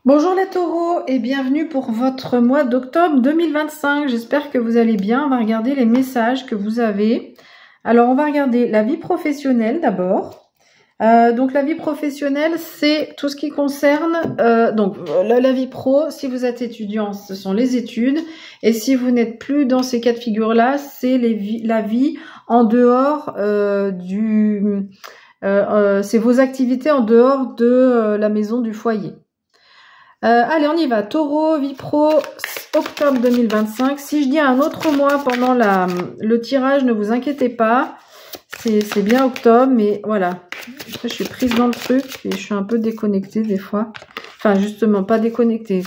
Bonjour les taureaux et bienvenue pour votre mois d'octobre 2025. J'espère que vous allez bien. On va regarder les messages que vous avez. Alors on va regarder la vie professionnelle d'abord. Donc la vie professionnelle, c'est tout ce qui concerne la vie pro. Si vous êtes étudiant, ce sont les études. Et si vous n'êtes plus dans ces cas de figure-là, c'est la vie en dehors c'est vos activités en dehors de la maison du foyer. Allez, on y va. Taureau, vie pro, octobre 2025. Si je dis un autre mois pendant le tirage, ne vous inquiétez pas. C'est bien octobre, mais voilà. Après, je suis prise dans le truc et je suis un peu déconnectée des fois. Enfin, justement, pas déconnectée.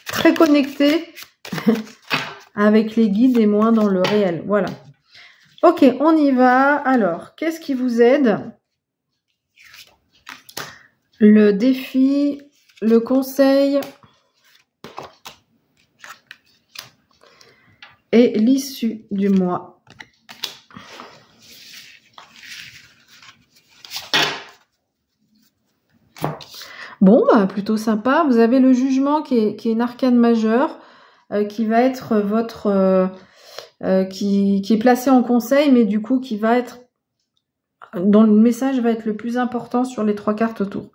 Très connectée avec les guides et moins dans le réel. Voilà. Ok, on y va. Alors, qu'est-ce qui vous aide? Le défi, le conseil et l'issue du mois. Bon, bah, plutôt sympa. Vous avez le jugement qui est une arcane majeure, qui va être qui est placé en conseil, mais du coup qui va être, dont le message va être le plus important sur les 3 cartes autour.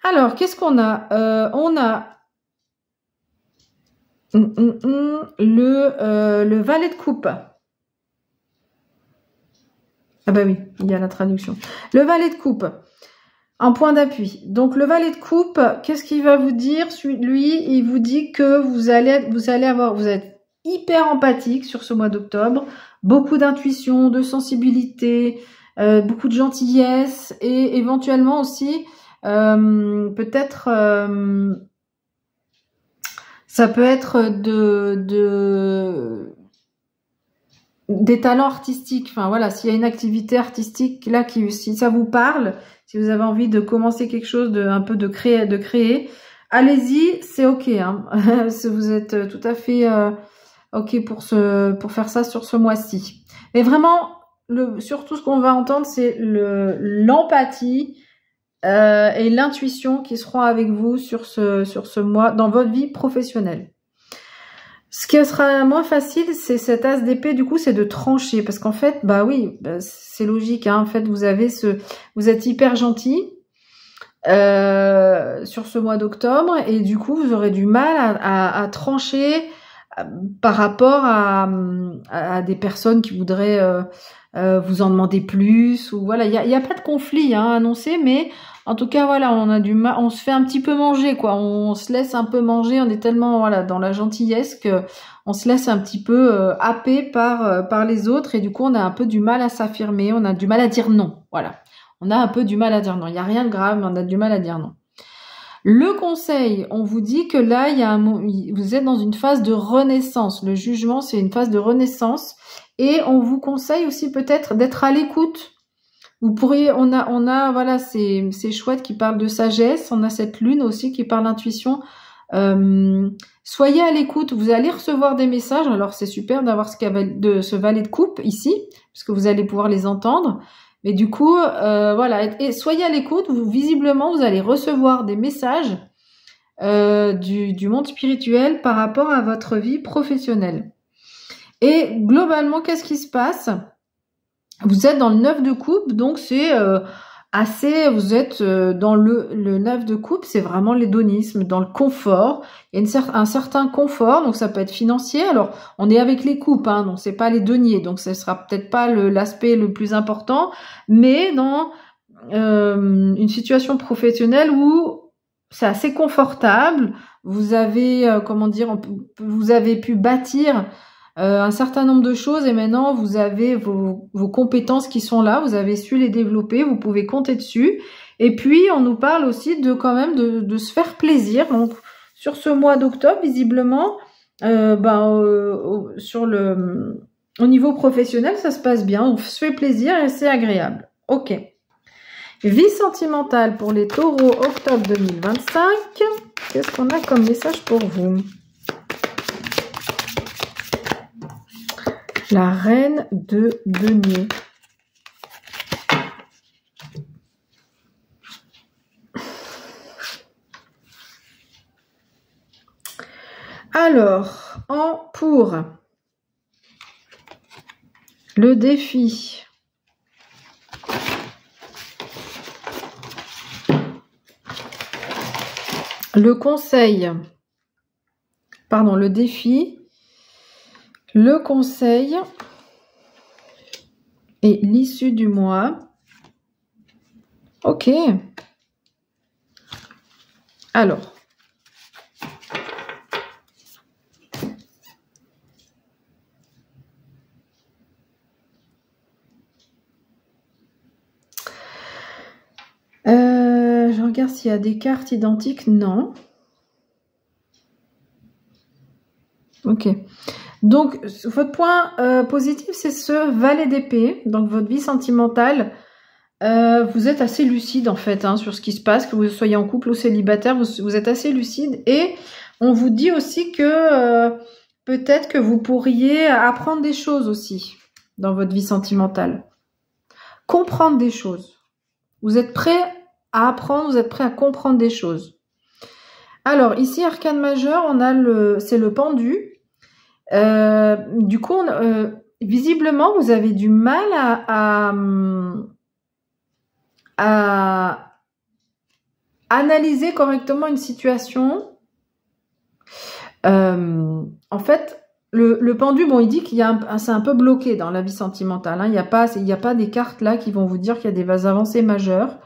Alors, qu'est-ce qu'on a? On a le valet de coupe. Ah bah oui, il y a la traduction. Le valet de coupe. Un point d'appui. Donc le valet de coupe, qu'est-ce qu'il va vous dire? Lui, il vous dit que vous êtes hyper empathique sur ce mois d'octobre, beaucoup d'intuition, de sensibilité, beaucoup de gentillesse et éventuellement aussi peut-être ça peut être des talents artistiques. Enfin voilà, s'il y a une activité artistique là si ça vous parle, si vous avez envie de commencer quelque chose de créer, allez-y, c'est ok. Hein. Vous êtes tout à fait ok pour faire ça sur ce mois-ci. Mais vraiment, surtout ce qu'on va entendre, c'est l'empathie et l'intuition qui seront avec vous sur ce mois dans votre vie professionnelle. Ce qui sera moins facile, c'est cet as d'épée, du coup, c'est de trancher. Parce qu'en fait, bah oui, c'est logique, hein, en fait, vous êtes hyper gentil sur ce mois d'octobre, et du coup, vous aurez du mal à trancher par rapport à des personnes qui voudraient vous en demander plus, ou voilà, il y a pas de conflit hein, annoncé, mais en tout cas, voilà, on a du mal, on se fait un petit peu manger, quoi. On se laisse un peu manger. On est tellement, voilà, dans la gentillesse que on se laisse un petit peu happer par les autres et du coup, on a un peu du mal à s'affirmer. On a du mal à dire non. Voilà, on a un peu du mal à dire non. Il y a rien de grave, mais on a du mal à dire non. Le conseil, on vous dit que là, vous êtes dans une phase de renaissance. Le jugement, c'est une phase de renaissance, et on vous conseille aussi peut-être d'être à l'écoute. Vous pourriez, on a, voilà, c'est chouette qui parle de sagesse. On a cette lune aussi qui parle d'intuition. Soyez à l'écoute. Vous allez recevoir des messages. Alors c'est super d'avoir ce valet de coupe ici, parce que vous allez pouvoir les entendre. Mais du coup, voilà, et soyez à l'écoute. Visiblement, vous allez recevoir des messages du monde spirituel par rapport à votre vie professionnelle. Et globalement, qu'est-ce qui se passe? Vous êtes dans le 9 de coupe, donc c'est vous êtes dans le 9 de coupe, c'est vraiment l'hédonisme, dans le confort. Il y a un certain confort, donc ça peut être financier. Alors, on est avec les coupes, hein, donc c'est pas les deniers, donc ce sera peut-être pas l'aspect le plus important, mais dans une situation professionnelle où c'est assez confortable, vous avez, vous avez pu bâtir un certain nombre de choses, et maintenant vous avez vos compétences qui sont là, vous avez su les développer, vous pouvez compter dessus. Et puis on nous parle aussi de quand même de se faire plaisir. Donc sur ce mois d'octobre, visiblement, au niveau professionnel, ça se passe bien, on se fait plaisir et c'est agréable. Ok. Vie sentimentale pour les taureaux, octobre 2025. Qu'est-ce qu'on a comme message pour vous? La reine de denier. Alors, pour le défi, le conseil, pardon, le défi, le conseil et l'issue du mois. Ok. Alors. Je regarde s'il y a des cartes identiques. Non. Ok. Donc, votre point positif, c'est ce valet d'épée. Donc, votre vie sentimentale, vous êtes assez lucide, en fait, hein, sur ce qui se passe, que vous soyez en couple ou célibataire, vous êtes assez lucide. Et on vous dit aussi que peut-être que vous pourriez apprendre des choses aussi dans votre vie sentimentale. Comprendre des choses. Vous êtes prêt à apprendre, vous êtes prêt à comprendre des choses. Alors, ici, arcane majeur, on a c'est le pendu. Du coup, visiblement, vous avez du mal à analyser correctement une situation. En fait, le pendu, bon, il dit qu'il y a c'est un peu bloqué dans la vie sentimentale. Hein. Il n'y a pas des cartes là qui vont vous dire qu'il y a des avancées majeures.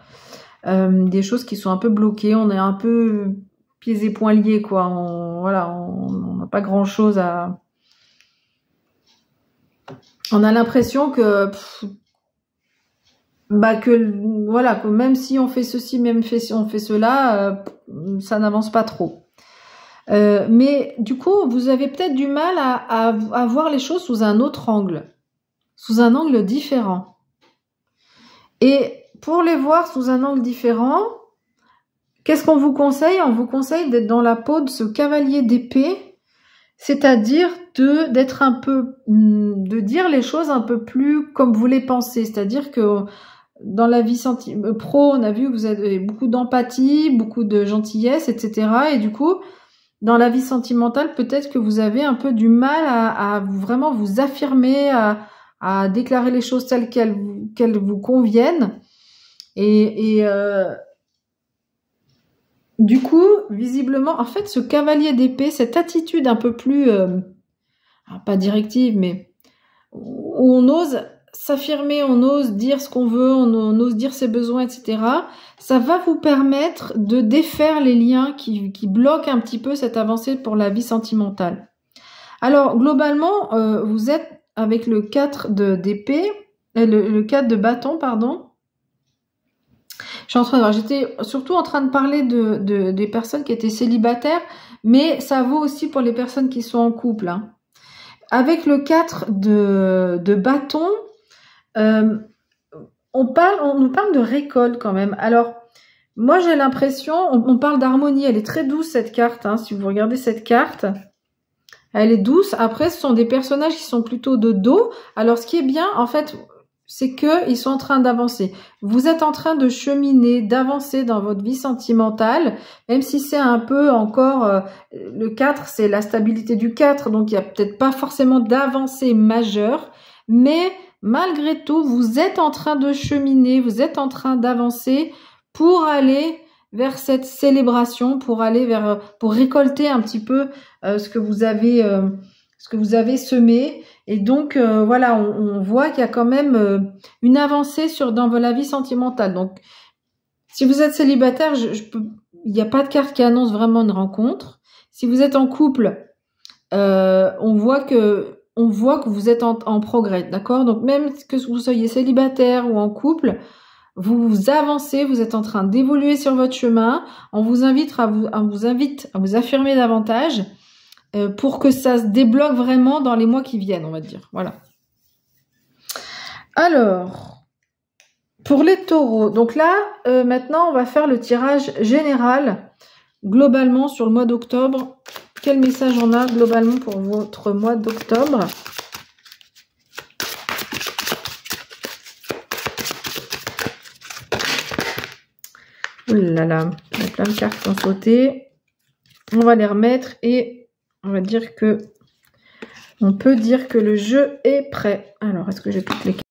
Des choses qui sont un peu bloquées, on est un peu pieds et poings liés, quoi. Voilà, on n'a pas grand chose à... On a l'impression que... voilà, que même si on fait ceci, même si on fait cela, ça n'avance pas trop. Mais du coup, vous avez peut-être du mal à voir les choses sous un autre angle, sous un angle différent. Et pour les voir sous un angle différent, qu'est-ce qu'on vous conseille? On vous conseille d'être dans la peau de ce cavalier d'épée, c'est-à-dire d'être un peu, de dire les choses un peu plus comme vous les pensez. C'est-à-dire que dans la vie pro, on a vu que vous avez beaucoup d'empathie, beaucoup de gentillesse, etc. Et du coup, dans la vie sentimentale, peut-être que vous avez un peu du mal à vraiment vous affirmer, à déclarer les choses telles qu'elles vous conviennent. Et du coup, visiblement, en fait, ce cavalier d'épée, cette attitude un peu plus, pas directive, mais où on ose s'affirmer, on ose dire ce qu'on veut, on ose dire ses besoins, etc. Ça va vous permettre de défaire les liens qui bloquent un petit peu cette avancée pour la vie sentimentale. Alors, globalement, vous êtes avec le 4 d'épée, le 4 de bâton, pardon. J'étais surtout en train de parler des personnes qui étaient célibataires, mais ça vaut aussi pour les personnes qui sont en couple. Hein. Avec le 4 de bâton, on nous parle de récolte quand même. Alors, moi j'ai l'impression, on parle d'harmonie, elle est très douce cette carte. Hein, si vous regardez cette carte, elle est douce. Après, ce sont des personnages qui sont plutôt de dos. Alors, ce qui est bien, en fait, c'est que ils sont en train d'avancer. Vous êtes en train de cheminer, d'avancer dans votre vie sentimentale, même si c'est un peu encore... le 4, c'est la stabilité du 4, donc il n'y a peut-être pas forcément d'avancée majeure, mais malgré tout, vous êtes en train de cheminer, vous êtes en train d'avancer pour aller vers cette célébration, pour récolter un petit peu ce que vous avez semé. Et donc, voilà, on voit qu'il y a quand même une avancée dans la vie sentimentale. Donc, si vous êtes célibataire, il n'y a pas de carte qui annonce vraiment une rencontre. Si vous êtes en couple, on voit que vous êtes en progrès, d'accord? Donc, même que vous soyez célibataire ou en couple, vous avancez, vous êtes en train d'évoluer sur votre chemin. On vous invite à vous affirmer davantage. Pour que ça se débloque vraiment dans les mois qui viennent, on va dire. Voilà. Alors, pour les taureaux, donc là, maintenant, on va faire le tirage général, globalement, sur le mois d'octobre. Quel message on a globalement pour votre mois d'octobre? Ouh là là, il y a plein de cartes qui ont sauté. On va les remettre et on va dire que on peut dire que le jeu est prêt. Alors, est-ce que j'ai toutes les cartes?